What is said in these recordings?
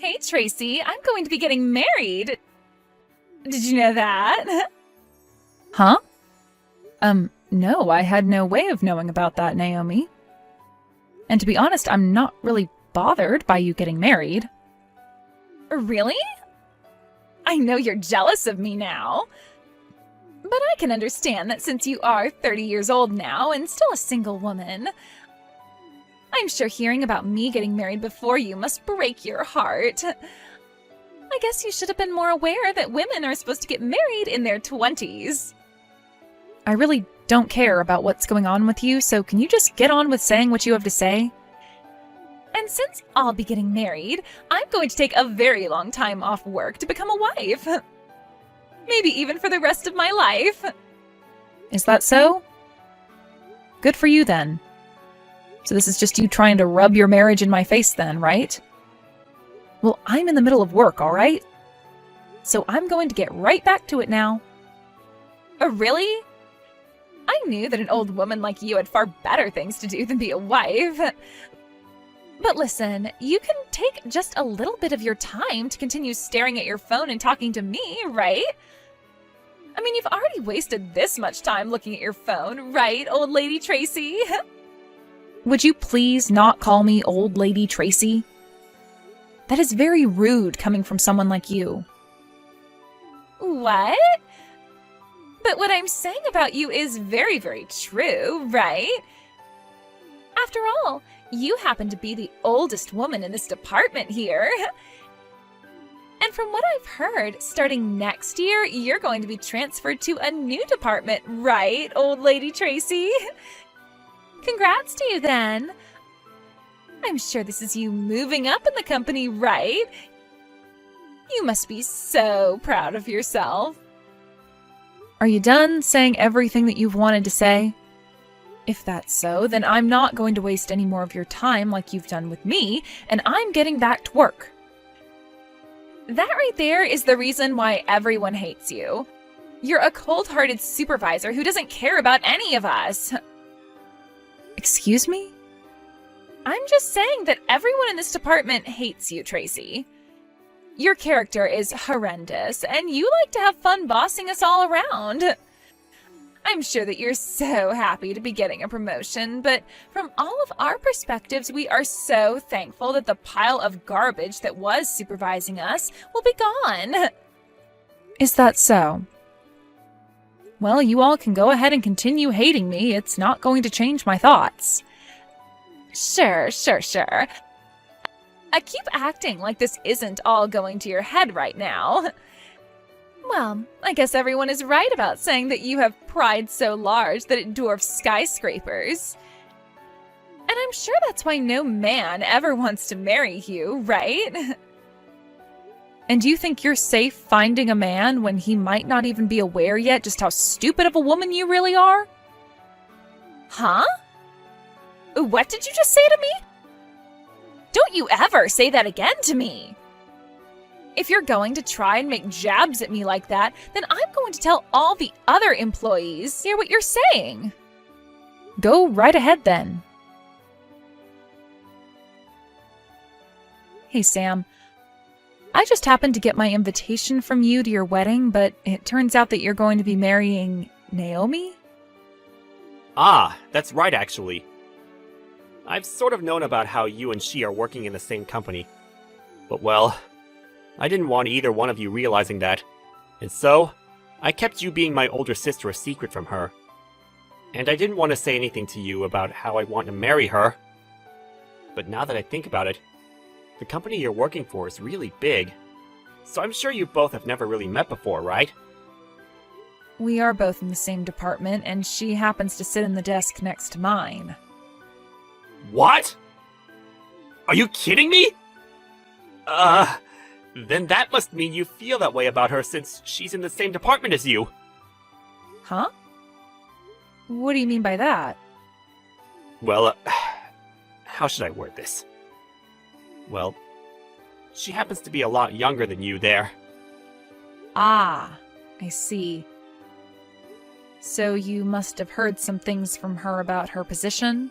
Hey, Tracy, I'm going to be getting married. Did you know that? Huh? No, I had no way of knowing about that, Naomi. And to be honest, I'm not really bothered by you getting married. Really? I know you're jealous of me now. But I can understand that since you are 30 years old now and still a single woman, I'm sure hearing about me getting married before you must break your heart. I guess you should have been more aware that women are supposed to get married in their 20s. I really don't care about what's going on with you, so can you just get on with saying what you have to say? And since I'll be getting married, I'm going to take a very long time off work to become a wife. Maybe even for the rest of my life. Is that so? Good for you, then. So this is just you trying to rub your marriage in my face then, right? Well, I'm in the middle of work, all right? So I'm going to get right back to it now. Really? I knew that an old woman like you had far better things to do than be a wife. But listen, you can take just a little bit of your time to continue staring at your phone and talking to me, right? I mean, you've already wasted this much time looking at your phone, right, old lady Tracy? Would you please not call me old lady Tracy? That is very rude coming from someone like you. What? But what I'm saying about you is very, very true, right? After all, you happen to be the oldest woman in this department here. And from what I've heard, starting next year, you're going to be transferred to a new department, right, old lady Tracy? Congrats to you, then. I'm sure this is you moving up in the company, right? You must be so proud of yourself. Are you done saying everything that you've wanted to say? If that's so, then I'm not going to waste any more of your time like you've done with me, and I'm getting back to work. That right there is the reason why everyone hates you. You're a cold-hearted supervisor who doesn't care about any of us. Excuse me? I'm just saying that everyone in this department hates you, Tracy. Your character is horrendous, and you like to have fun bossing us all around. I'm sure that you're so happy to be getting a promotion, but from all of our perspectives, we are so thankful that the pile of garbage that was supervising us will be gone. Is that so? Well, you all can go ahead and continue hating me. It's not going to change my thoughts. Sure. I keep acting like this isn't all going to your head right now. Well, I guess everyone is right about saying that you have pride so large that it dwarfs skyscrapers. And I'm sure that's why no man ever wants to marry you, right? And do you think you're safe finding a man when he might not even be aware yet just how stupid of a woman you really are? Huh? What did you just say to me? Don't you ever say that again to me! If you're going to try and make jabs at me like that, then I'm going to tell all the other employees hear what you're saying. Go right ahead then. Hey, Sam. I just happened to get my invitation from you to your wedding, but it turns out that you're going to be marrying Naomi? Ah, that's right, actually. I've sort of known about how you and she are working in the same company. But well, I didn't want either one of you realizing that. And so, I kept you being my older sister a secret from her. And I didn't want to say anything to you about how I want to marry her. But now that I think about it, the company you're working for is really big. So I'm sure you both have never really met before, right? We are both in the same department, and she happens to sit in the desk next to mine. What? Are you kidding me? Then that must mean you feel that way about her since she's in the same department as you. Huh? What do you mean by that? Well, how should I word this? Well, she happens to be a lot younger than you there. Ah, I see. So you must have heard some things from her about her position?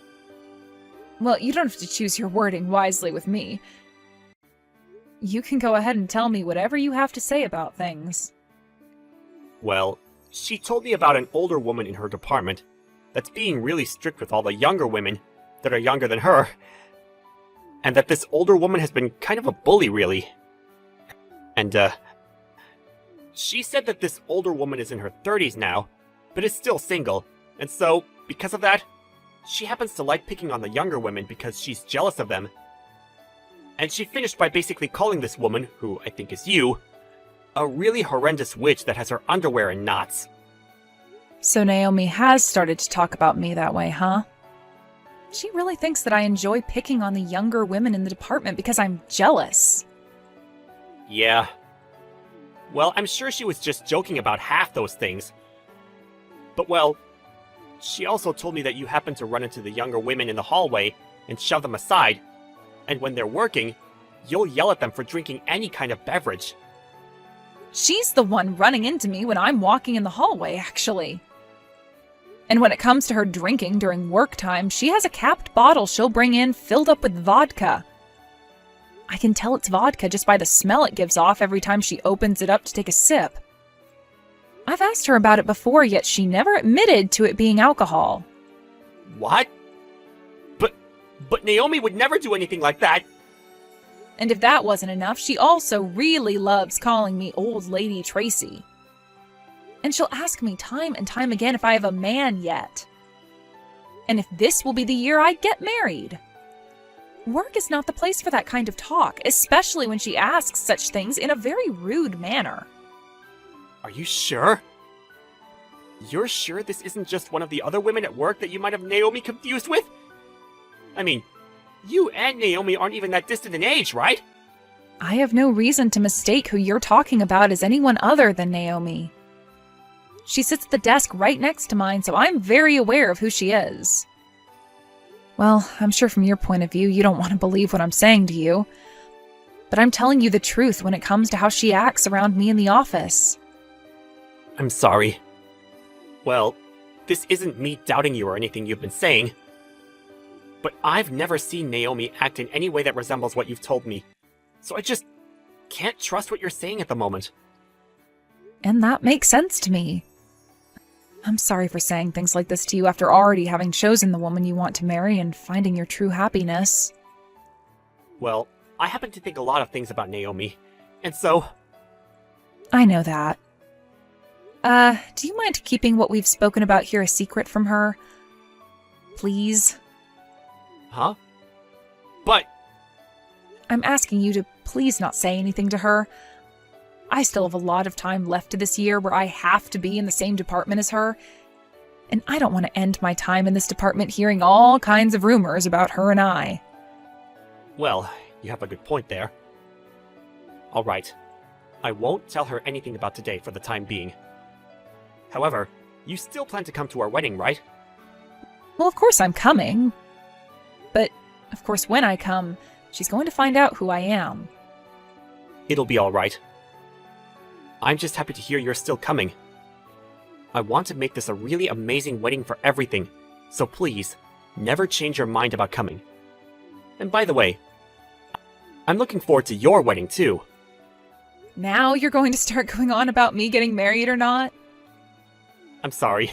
Well, you don't have to choose your wording wisely with me. You can go ahead and tell me whatever you have to say about things. Well, she told me about an older woman in her department that's being really strict with all the younger women that are younger than her. And that this older woman has been kind of a bully, really. And, she said that this older woman is in her 30s now, but is still single. And so, because of that, she happens to like picking on the younger women because she's jealous of them. And she finished by basically calling this woman, who I think is you, a really horrendous witch that has her underwear in knots. So Naomi has started to talk about me that way, huh? She really thinks that I enjoy picking on the younger women in the department because I'm jealous. Yeah. Well, I'm sure she was just joking about half those things. But well, she also told me that you happen to run into the younger women in the hallway and shove them aside, and when they're working, you'll yell at them for drinking any kind of beverage. She's the one running into me when I'm walking in the hallway, actually. And when it comes to her drinking during work time, she has a capped bottle she'll bring in filled up with vodka. I can tell it's vodka just by the smell it gives off every time she opens it up to take a sip. I've asked her about it before, yet she never admitted to it being alcohol. What? But Naomi would never do anything like that. And if that wasn't enough, she also really loves calling me Old Lady Tracy. And she'll ask me time and time again if I have a man yet. And if this will be the year I get married. Work is not the place for that kind of talk, especially when she asks such things in a very rude manner. Are you sure? You're sure this isn't just one of the other women at work that you might have Naomi confused with? I mean, you and Naomi aren't even that distant in age, right? I have no reason to mistake who you're talking about as anyone other than Naomi. She sits at the desk right next to mine, so I'm very aware of who she is. Well, I'm sure from your point of view, you don't want to believe what I'm saying to you. But I'm telling you the truth when it comes to how she acts around me in the office. I'm sorry. Well, this isn't me doubting you or anything you've been saying. But I've never seen Naomi act in any way that resembles what you've told me. So I just can't trust what you're saying at the moment. And that makes sense to me. I'm sorry for saying things like this to you after already having chosen the woman you want to marry and finding your true happiness. Well, I happen to think a lot of things about Naomi, and so... I know that. Do you mind keeping what we've spoken about here a secret from her? Please? Huh? But... I'm asking you to please not say anything to her. I still have a lot of time left to this year where I have to be in the same department as her, and I don't want to end my time in this department hearing all kinds of rumors about her and I. Well, you have a good point there. Alright. I won't tell her anything about today for the time being. However, you still plan to come to our wedding, right? Well, of course I'm coming. But, of course, when I come, she's going to find out who I am. It'll be alright. I'm just happy to hear you're still coming. I want to make this a really amazing wedding for everything, so please, never change your mind about coming. And by the way, I'm looking forward to your wedding too. Now you're going to start going on about me getting married or not? I'm sorry.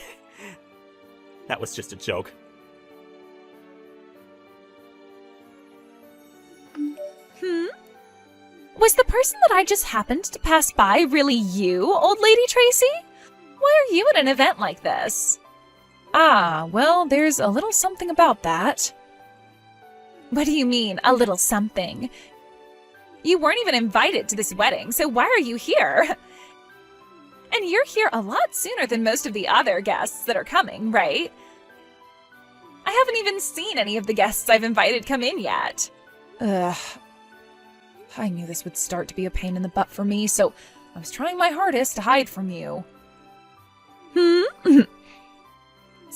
That was just a joke. Was the person that I just happened to pass by really you, Old Lady Tracy? Why are you at an event like this? Ah, well, there's a little something about that. What do you mean, a little something? You weren't even invited to this wedding, so why are you here? And you're here a lot sooner than most of the other guests that are coming, right? I haven't even seen any of the guests I've invited come in yet. Ugh. I knew this would start to be a pain in the butt for me, so I was trying my hardest to hide from you. So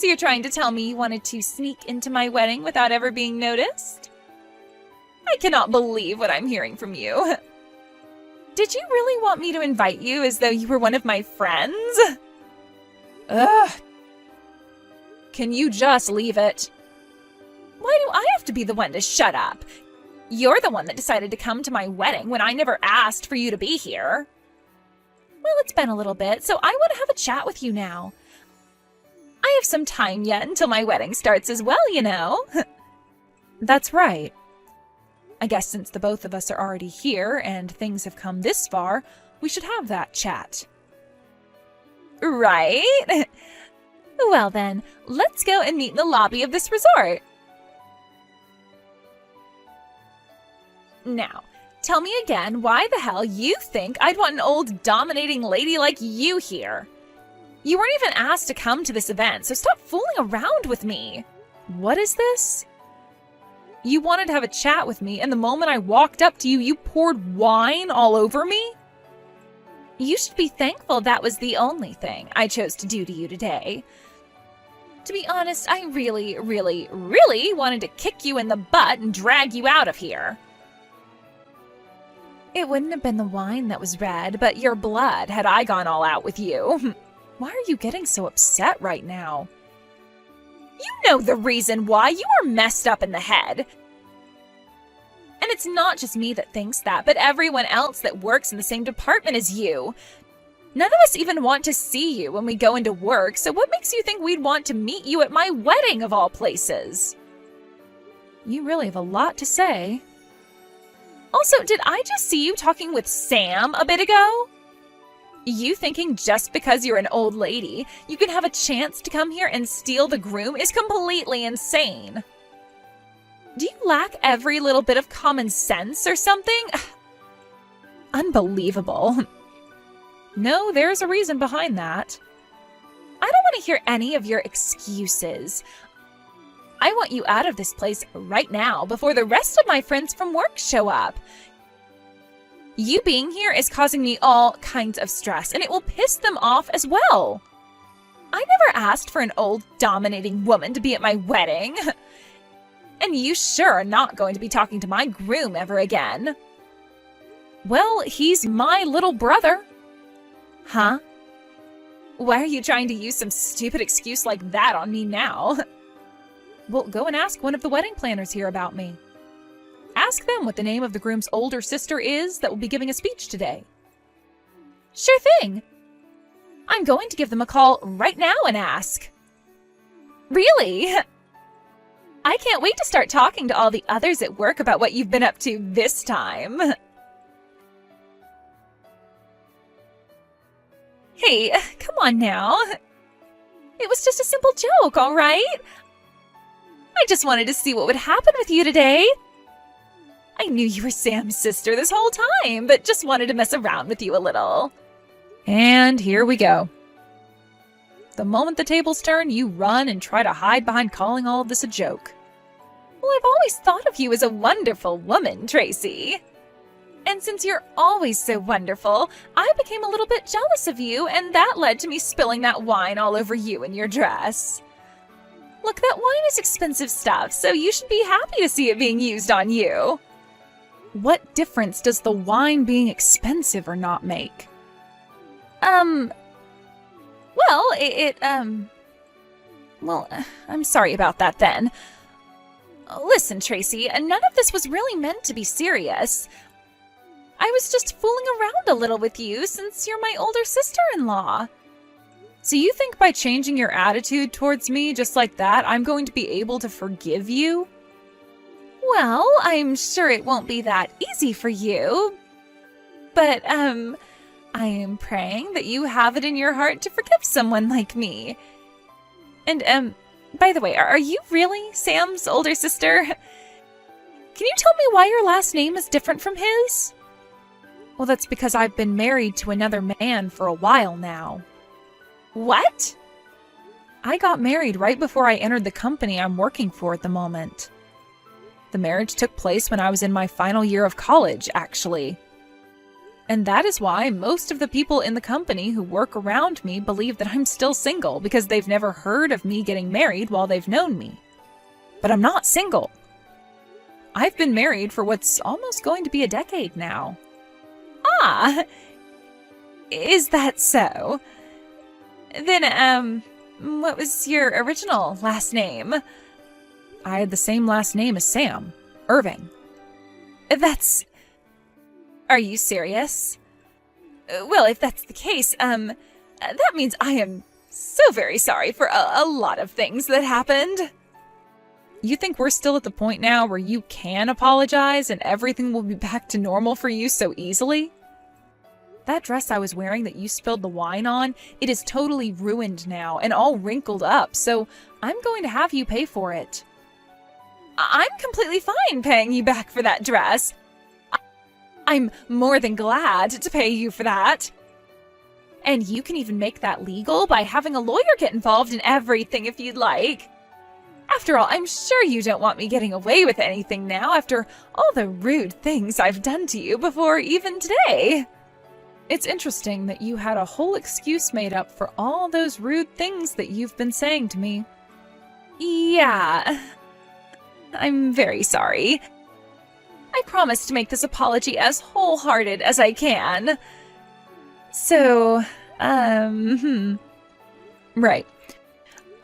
you're trying to tell me you wanted to sneak into my wedding without ever being noticed? I cannot believe what I'm hearing from you. Did you really want me to invite you as though you were one of my friends? Ugh. Can you just leave it? Why do I have to be the one to shut up? You're the one that decided to come to my wedding when I never asked for you to be here. Well, it's been a little bit, so I want to have a chat with you now. I have some time yet until my wedding starts as well, you know. That's right. I guess since the both of us are already here and things have come this far, we should have that chat. Right? Well then, let's go and meet in the lobby of this resort. Now, tell me again why the hell you think I'd want an old dominating lady like you here. You weren't even asked to come to this event, so stop fooling around with me. What is this? You wanted to have a chat with me, and the moment I walked up to you, you poured wine all over me? You should be thankful that was the only thing I chose to do to you today. To be honest, I really, really, really wanted to kick you in the butt and drag you out of here. It wouldn't have been the wine that was red, but your blood had I gone all out with you. Why are you getting so upset right now? You know the reason why. You are messed up in the head. And it's not just me that thinks that, but everyone else that works in the same department as you. None of us even want to see you when we go into work, so what makes you think we'd want to meet you at my wedding of all places? You really have a lot to say. Also, did I just see you talking with Sam a bit ago? You thinking just because you're an old lady, you can have a chance to come here and steal the groom is completely insane. Do you lack every little bit of common sense or something? Unbelievable. No, there's a reason behind that. I don't want to hear any of your excuses. I want you out of this place right now before the rest of my friends from work show up. You being here is causing me all kinds of stress, and it will piss them off as well. I never asked for an old, dominating woman to be at my wedding. And you sure are not going to be talking to my groom ever again. Well, he's my little brother. Huh? Why are you trying to use some stupid excuse like that on me now? Well, go and ask one of the wedding planners here about me. Ask them what the name of the groom's older sister is that will be giving a speech today. Sure thing. I'm going to give them a call right now and ask. Really? I can't wait to start talking to all the others at work about what you've been up to this time. Hey, come on now. It was just a simple joke, all right? I just wanted to see what would happen with you today. I knew you were Sam's sister this whole time, but just wanted to mess around with you a little. And here we go. The moment the tables turn, you run and try to hide behind calling all of this a joke. Well, I've always thought of you as a wonderful woman, Tracy. And since you're always so wonderful, I became a little bit jealous of you, and that led to me spilling that wine all over you and your dress. Look, that wine is expensive stuff, so you should be happy to see it being used on you. What difference does the wine being expensive or not make? Well, I'm sorry about that then. Listen, Tracy, none of this was really meant to be serious. I was just fooling around a little with you since you're my older sister-in-law. So you think by changing your attitude towards me just like that, I'm going to be able to forgive you? Well, I'm sure it won't be that easy for you. But, I am praying that you have it in your heart to forgive someone like me. And, by the way, are you really Sam's older sister? Can you tell me why your last name is different from his? Well, that's because I've been married to another man for a while now. What? I got married right before I entered the company I'm working for at the moment. The marriage took place when I was in my final year of college, actually. And that is why most of the people in the company who work around me believe that I'm still single because they've never heard of me getting married while they've known me. But I'm not single. I've been married for what's almost going to be a decade now. Ah, is that so? Then, what was your original last name? I had the same last name as Sam, Irving. That's... Are you serious? Well, if that's the case, that means I am so very sorry for a lot of things that happened. You think we're still at the point now where you can apologize and everything will be back to normal for you so easily? That dress I was wearing that you spilled the wine on, it is totally ruined now and all wrinkled up, so I'm going to have you pay for it. I'm completely fine paying you back for that dress. I'm more than glad to pay you for that. And you can even make that legal by having a lawyer get involved in everything if you'd like. After all, I'm sure you don't want me getting away with anything now after all the rude things I've done to you before even today. It's interesting that you had a whole excuse made up for all those rude things that you've been saying to me. Yeah. I'm very sorry. I promise to make this apology as wholehearted as I can. So, Right.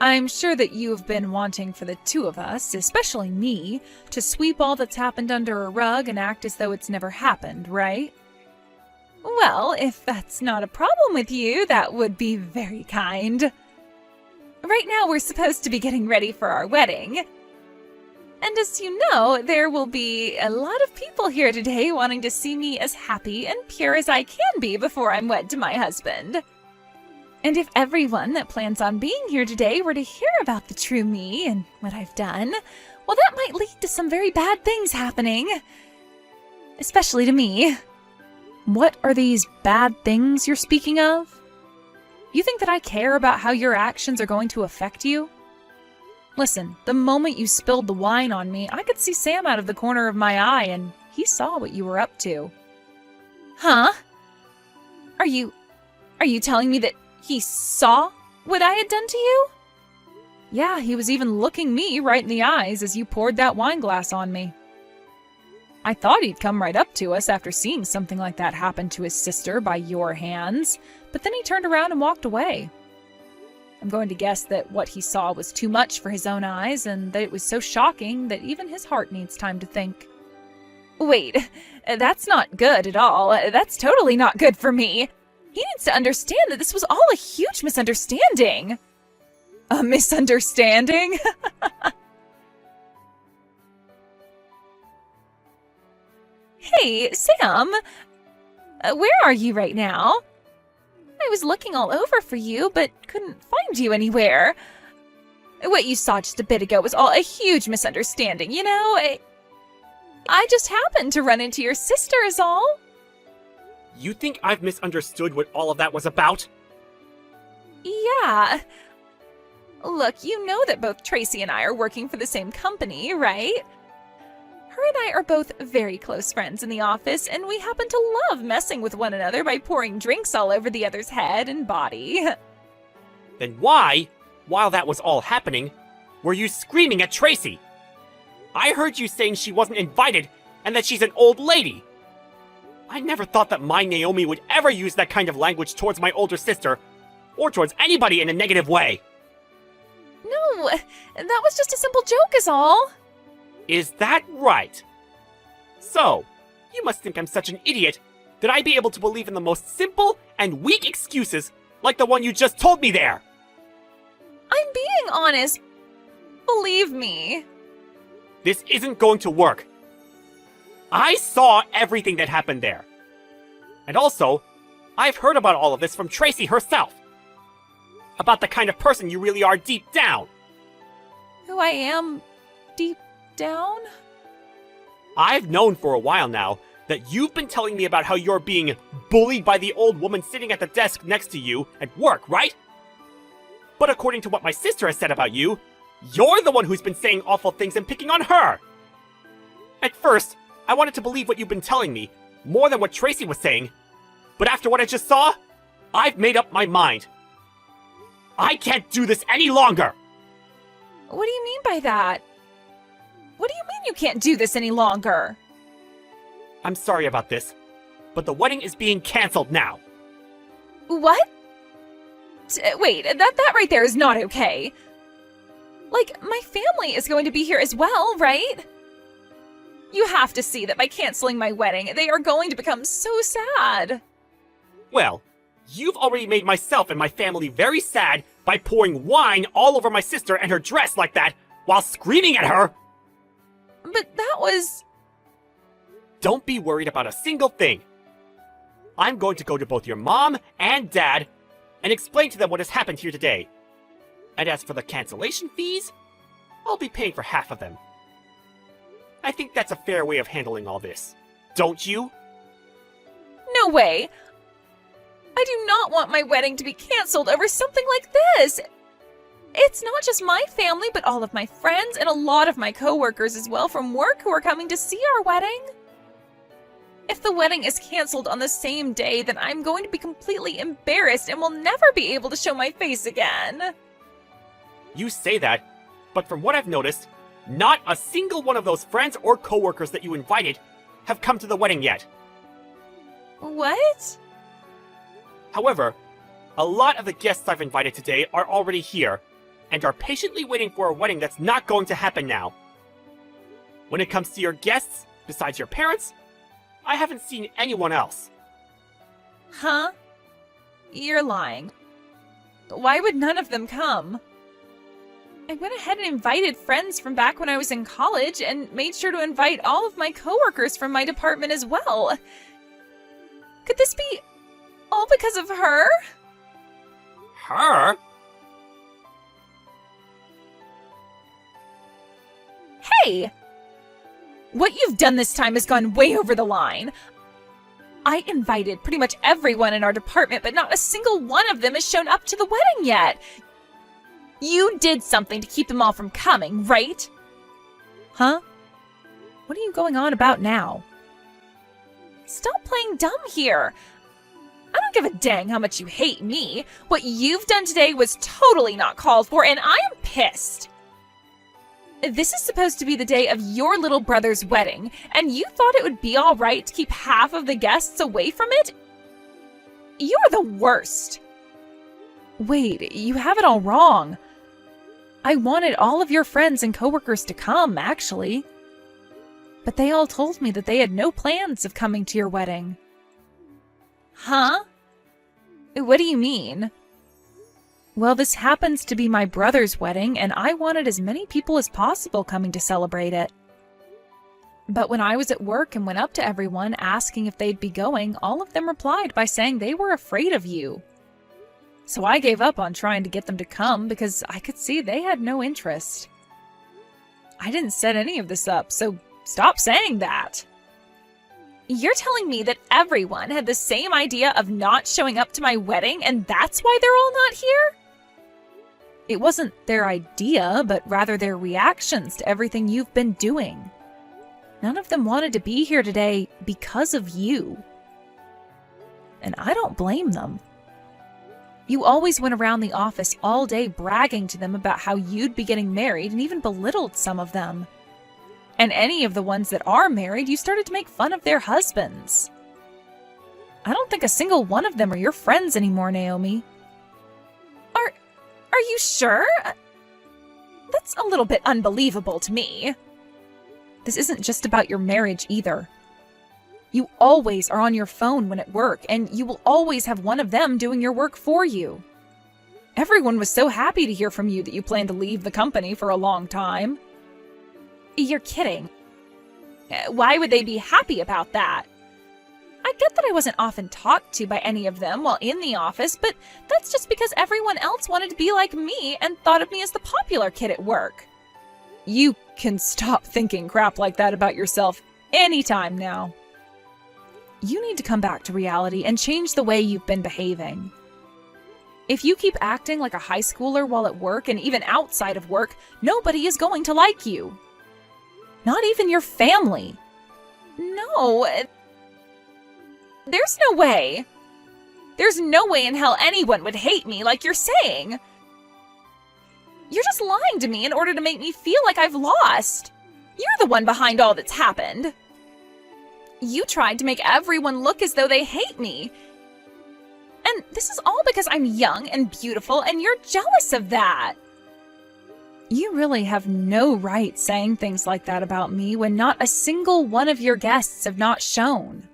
I'm sure that you have been wanting for the two of us, especially me, to sweep all that's happened under a rug and act as though it's never happened, right? Well, if that's not a problem with you, that would be very kind. Right now, we're supposed to be getting ready for our wedding. And as you know, there will be a lot of people here today wanting to see me as happy and pure as I can be before I'm wed to my husband. And if everyone that plans on being here today were to hear about the true me and what I've done, well, that might lead to some very bad things happening. Especially to me. What are these bad things you're speaking of? You think that I care about how your actions are going to affect you? Listen, the moment you spilled the wine on me, I could see Sam out of the corner of my eye, and he saw what you were up to. Huh? Are you telling me that he saw what I had done to you? Yeah, he was even looking me right in the eyes as you poured that wine glass on me. I thought he'd come right up to us after seeing something like that happen to his sister by your hands, but then he turned around and walked away. I'm going to guess that what he saw was too much for his own eyes, and that it was so shocking that even his heart needs time to think. Wait, that's not good at all. That's totally not good for me. He needs to understand that this was all a huge misunderstanding. A misunderstanding? Hey, Sam. Where are you right now? I was looking all over for you, but couldn't find you anywhere. What you saw just a bit ago was all a huge misunderstanding, you know? I just happened to run into your sister is all. You think I've misunderstood what all of that was about? Yeah. Look, you know that both Tracy and I are working for the same company, right? Her and I are both very close friends in the office, and we happen to love messing with one another by pouring drinks all over the other's head and body. Then why, while that was all happening, were you screaming at Tracy? I heard you saying she wasn't invited and that she's an old lady. I never thought that my Naomi would ever use that kind of language towards my older sister, or towards anybody in a negative way. No, that was just a simple joke is all. Is that right? So, you must think I'm such an idiot that I'd be able to believe in the most simple and weak excuses like the one you just told me there. I'm being honest. Believe me. This isn't going to work. I saw everything that happened there. And also, I've heard about all of this from Tracy herself. About the kind of person you really are deep down. Who I am deep down? I've known for a while now that you've been telling me about how you're being bullied by the old woman sitting at the desk next to you at work, right? But according to what my sister has said about you, you're the one who's been saying awful things and picking on her. At first, I wanted to believe what you've been telling me, more than what Tracy was saying. But after what I just saw, I've made up my mind. I can't do this any longer! What do you mean by that? What do you mean you can't do this any longer? I'm sorry about this, but the wedding is being cancelled now. What? Wait, that right there is not okay. Like, my family is going to be here as well, right? You have to see that by canceling my wedding, they are going to become so sad. Well, you've already made myself and my family very sad by pouring wine all over my sister and her dress like that while screaming at her. But that was... Don't be worried about a single thing. I'm going to go to both your mom and dad and explain to them what has happened here today. And as for the cancellation fees, I'll be paying for half of them. I think that's a fair way of handling all this. Don't you? No way! I do not want my wedding to be canceled over something like this! It's not just my family, but all of my friends and a lot of my coworkers as well from work who are coming to see our wedding. If the wedding is canceled on the same day, then I'm going to be completely embarrassed and will never be able to show my face again. You say that, but from what I've noticed, not a single one of those friends or coworkers that you invited have come to the wedding yet. What? However, a lot of the guests I've invited today are already here and are patiently waiting for a wedding that's not going to happen now. When it comes to your guests, besides your parents, I haven't seen anyone else. Huh? You're lying. Why would none of them come? I went ahead and invited friends from back when I was in college and made sure to invite all of my coworkers from my department as well. Could this be all because of her? Her? Hey! What you've done this time has gone way over the line. I invited pretty much everyone in our department, but not a single one of them has shown up to the wedding yet. You did something to keep them all from coming, right? Huh? What are you going on about now? Stop playing dumb here. I don't give a dang how much you hate me. What you've done today was totally not called for, and I am pissed. This is supposed to be the day of your little brother's wedding, and you thought it would be all right to keep half of the guests away from it? You're the worst. Wait, you have it all wrong. I wanted all of your friends and coworkers to come, actually. But they all told me that they had no plans of coming to your wedding. Huh? What do you mean? Well, this happens to be my brother's wedding, and I wanted as many people as possible coming to celebrate it. But when I was at work and went up to everyone asking if they'd be going, all of them replied by saying they were afraid of you. So I gave up on trying to get them to come because I could see they had no interest. I didn't set any of this up, so stop saying that. You're telling me that everyone had the same idea of not showing up to my wedding, and that's why they're all not here? It wasn't their idea, but rather their reactions to everything you've been doing. None of them wanted to be here today because of you. And I don't blame them. You always went around the office all day bragging to them about how you'd be getting married and even belittled some of them. And any of the ones that are married, you started to make fun of their husbands. I don't think a single one of them are your friends anymore, Naomi. Are you sure? That's a little bit unbelievable to me. This isn't just about your marriage either. You always are on your phone when at work, and you will always have one of them doing your work for you. Everyone was so happy to hear from you that you plan to leave the company for a long time. You're kidding. Why would they be happy about that? I get that I wasn't often talked to by any of them while in the office, but that's just because everyone else wanted to be like me and thought of me as the popular kid at work. You can stop thinking crap like that about yourself anytime now. You need to come back to reality and change the way you've been behaving. If you keep acting like a high schooler while at work and even outside of work, nobody is going to like you. Not even your family. No. There's no way. There's no way in hell anyone would hate me like you're saying. You're just lying to me in order to make me feel like I've lost. You're the one behind all that's happened. You tried to make everyone look as though they hate me. And this is all because I'm young and beautiful, and you're jealous of that. You really have no right saying things like that about me when not a single one of your guests have not shown.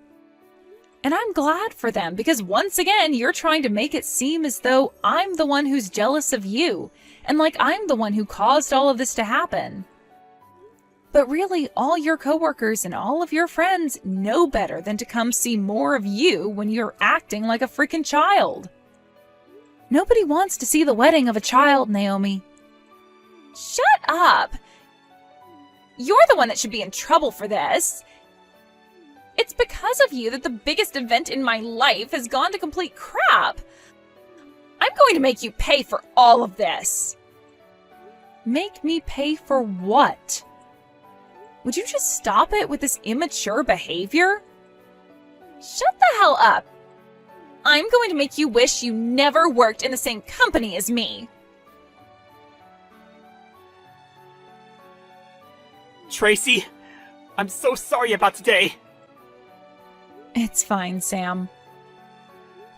And I'm glad for them, because once again, you're trying to make it seem as though I'm the one who's jealous of you, and like I'm the one who caused all of this to happen. But really, all your coworkers and all of your friends know better than to come see more of you when you're acting like a freaking child. Nobody wants to see the wedding of a child, Naomi. Shut up! You're the one that should be in trouble for this. It's because of you that the biggest event in my life has gone to complete crap. I'm going to make you pay for all of this. Make me pay for what? Would you just stop it with this immature behavior? Shut the hell up. I'm going to make you wish you never worked in the same company as me. Tracy, I'm so sorry about today. It's fine, Sam.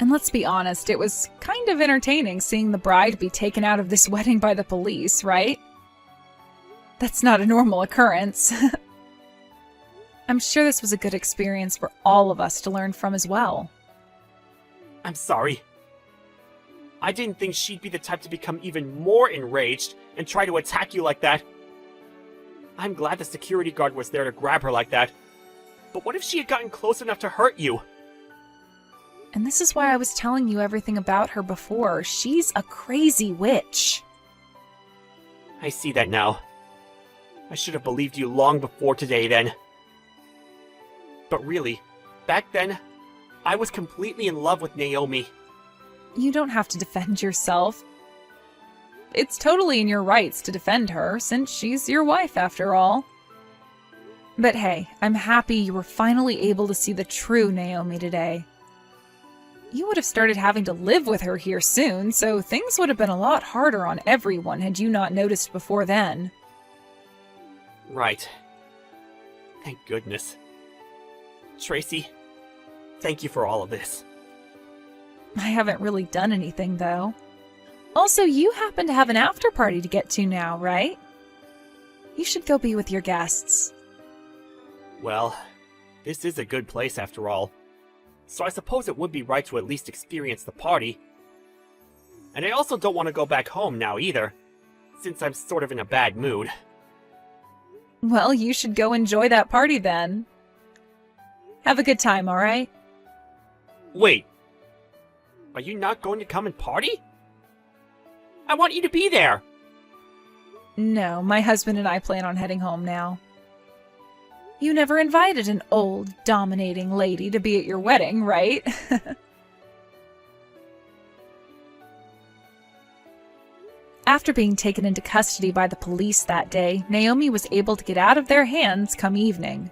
And let's be honest, it was kind of entertaining seeing the bride be taken out of this wedding by the police, right? That's not a normal occurrence. I'm sure this was a good experience for all of us to learn from as well. I'm sorry. I didn't think she'd be the type to become even more enraged and try to attack you like that. I'm glad the security guard was there to grab her like that. But what if she had gotten close enough to hurt you? And this is why I was telling you everything about her before. She's a crazy witch. I see that now. I should have believed you long before today then. But really, back then, I was completely in love with Naomi. You don't have to defend yourself. It's totally in your rights to defend her, since she's your wife after all. But hey, I'm happy you were finally able to see the true Naomi today. You would have started having to live with her here soon, so things would have been a lot harder on everyone had you not noticed before then. Right. Thank goodness. Tracy, thank you for all of this. I haven't really done anything, though. Also, you happen to have an after party to get to now, right? You should go be with your guests. Well, this is a good place after all, so I suppose it would be right to at least experience the party. And I also don't want to go back home now either, since I'm sort of in a bad mood. Well, you should go enjoy that party then. Have a good time, alright? Wait, are you not going to come and party? I want you to be there! No, my husband and I plan on heading home now. You never invited an old, dominating lady to be at your wedding, right? After being taken into custody by the police that day, Naomi was able to get out of their hands come evening.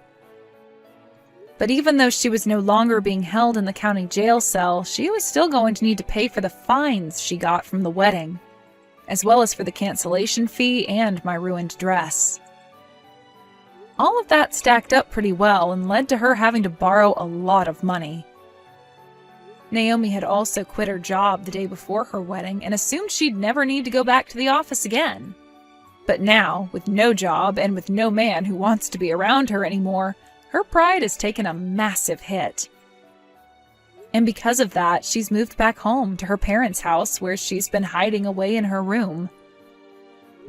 But even though she was no longer being held in the county jail cell, she was still going to need to pay for the fines she got from the wedding, as well as for the cancellation fee and my ruined dress. All of that stacked up pretty well and led to her having to borrow a lot of money. Naomi had also quit her job the day before her wedding and assumed she'd never need to go back to the office again. But now, with no job and with no man who wants to be around her anymore, her pride has taken a massive hit. And because of that, she's moved back home to her parents' house where she's been hiding away in her room.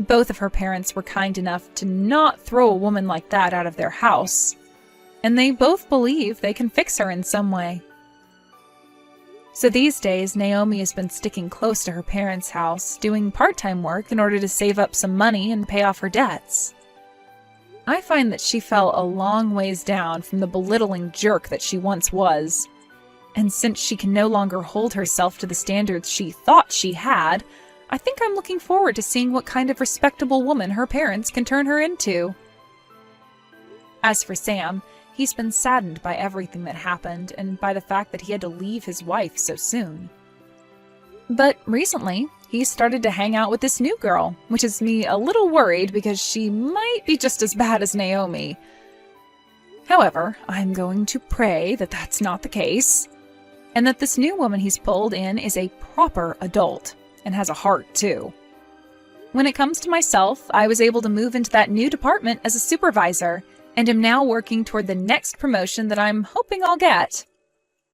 Both of her parents were kind enough to not throw a woman like that out of their house, and they both believe they can fix her in some way. So these days, Naomi has been sticking close to her parents' house, doing part-time work in order to save up some money and pay off her debts. I find that she fell a long ways down from the belittling jerk that she once was, and since she can no longer hold herself to the standards she thought she had, I think I'm looking forward to seeing what kind of respectable woman her parents can turn her into. As for Sam, he's been saddened by everything that happened and by the fact that he had to leave his wife so soon. But recently, he started to hang out with this new girl, which has me a little worried because she might be just as bad as Naomi. However, I'm going to pray that that's not the case, and that this new woman he's pulled in is a proper adult, and has a heart too. When it comes to myself, I was able to move into that new department as a supervisor, and am now working toward the next promotion that I'm hoping I'll get.